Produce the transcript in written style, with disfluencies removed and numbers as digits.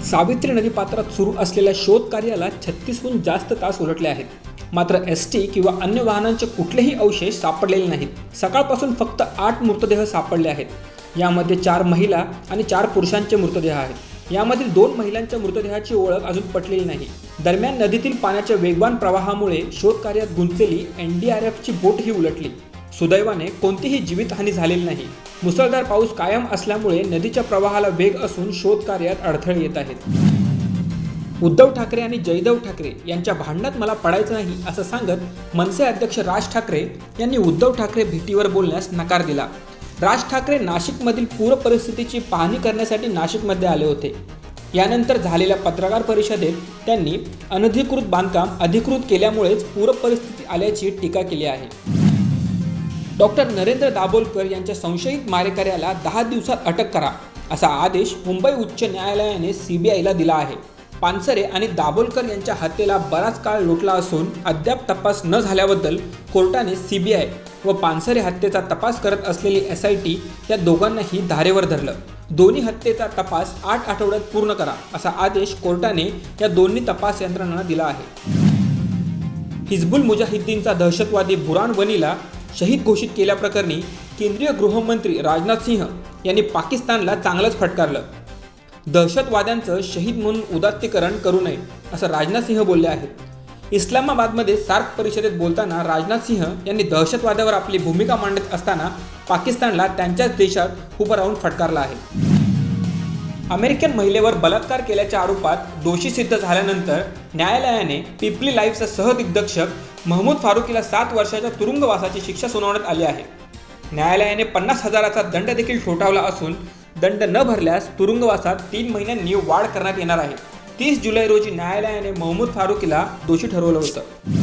सावित्री नदीपात्रात सुरू असलेल्या शोध कार्याला 36हून जास्त तास उलटले आहेत. मात्र एसटी किंवा अन्य वाहनांचे कुठलेही अवशेष सापडलेले नाहीत. सकाळपासून फक्त 8 मृतदेह सापडले आहेत. यामध्ये 4 महिला आणि 4 पुरुषांचे मृतदेह आहेत. यामधील 2 महिलांच्या मृतदेहाची ओळख अजून पटलेली नाही. दरम्यान नदीतील पाण्याच्या वेगवान प्रवाहामुळे शोध कार्यात गुंतलेली एनडीआरएफची बोट ही उलटली. सुदैवाने कोणतीही जीवितहानी झालेली नाही. मुसळधार पाऊस कायम असल्यामुळे नदीच्या प्रवाहाला वेग असून शोध कार्यात अडथळे येत आहेत. उद्धव ठाकरे आणि जयदेव ठाकरे यांच्या भांडणात मला पडायचं नाही असं सांगत मनसे अध्यक्ष राज ठाकरे यांनी उद्धव ठाकरे भेटीवर बोलण्यास नकार दिला. राज ठाकरे नाशिकमधील पूर परिस्थितीची पाहणी करण्यासाठी नाशिकमध्ये आले होते. यानंतर झालेल्या पत्रकार परिषदेत त्यांनी अनधिकृत बांधकाम अधिकृत केल्यामुळेच पूर परिस्थिती आल्याची टीका केली आहे. डॉक्टर नरेंद्र दाभोलकर यांच्या संशयित मारेकऱ्याला 10 दिवसात अटक करा असा आदेश मुंबई उच्च न्यायालयाने सीबीआयला दिला आहे. पानसरे आणि दाभोलकर यांच्या हत्येला बराच काळ लोटला असून अद्याप तपास न झाल्याबद्दल कोर्टाने सीबीआय व पानसरे हत्येचा तपास करत असलेली SIT या दोघांनाही धारेवर धरलं. दोन्ही हत्येचा तपास 8 आठवड्यात पूर्ण करा असा आदेश कोर्टाने या दोन्ही तपास यंत्रणांना दिला आहे. हिजबुल मुजाहिद्दीनचा दहशतवादी बुरान वनीला शहीद घोषित केल्याप्रकरणी केंद्रीय गृहमंत्री राजनाथ सिंह यांनी पाकिस्तानला चांगलंच फटकारलं. दहशतवाद्यांचं शहीद म्हणून उदात्तीकरण करू नये असं राजनाथ सिंह बोलले आहेत. इस्लामाबादमध्ये सार्क परिषदेत बोलताना राजनाथ सिंह यांनी दहशतवादावर आपली भूमिका मांडत असताना पाकिस्तानला त्यांच्याच देशात उभं राहून फटकारलं आहे. अमेरिकन महिलेवर बलात्कार केल्याच्या आरोपात दोषी सिद्ध झाल्यानंतर न्यायालयाने पिपली लाईव्हचा सहदिग्दर्शक महमूद फारुकीला 7 वर्षाच्या तुरुंगवासाची शिक्षा सुनावण्यात आली आहे. न्यायालयाने 50,000चा दंड देखील ठोठावला असून दंड न भरल्यास तुरुंगवासात 3 महिन्यांनी वाढ करण्यात येणार आहे. 30 जुलै रोजी न्यायालयाने महमूद फारुकीला दोषी ठरवलं होतं.